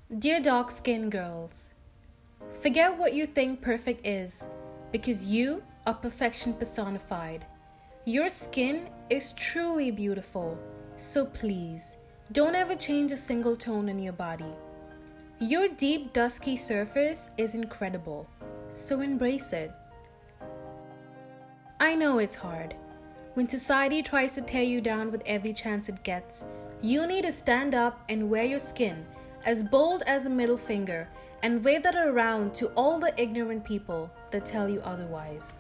Dear dark skin girls, forget what you think perfect is, because you are perfection personified. Your skin is truly beautiful, so please, don't ever change a single tone in your body. Your deep dusky surface is incredible, so embrace it. I know it's hard. When society tries to tear you down with every chance it gets, you need to stand up and wear your skin as bold as a middle finger and wave that around to all the ignorant people that tell you otherwise.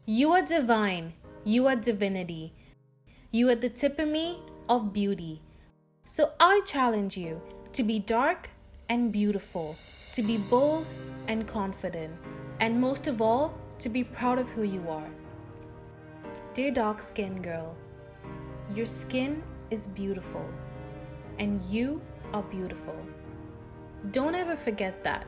You are divine. You are divinity. You are the epitome of beauty. So I challenge you to be dark and beautiful, to be bold and confident, and most of all, to be proud of who you are. Dear dark skin girl, your skin is beautiful, and you are beautiful. Don't ever forget that.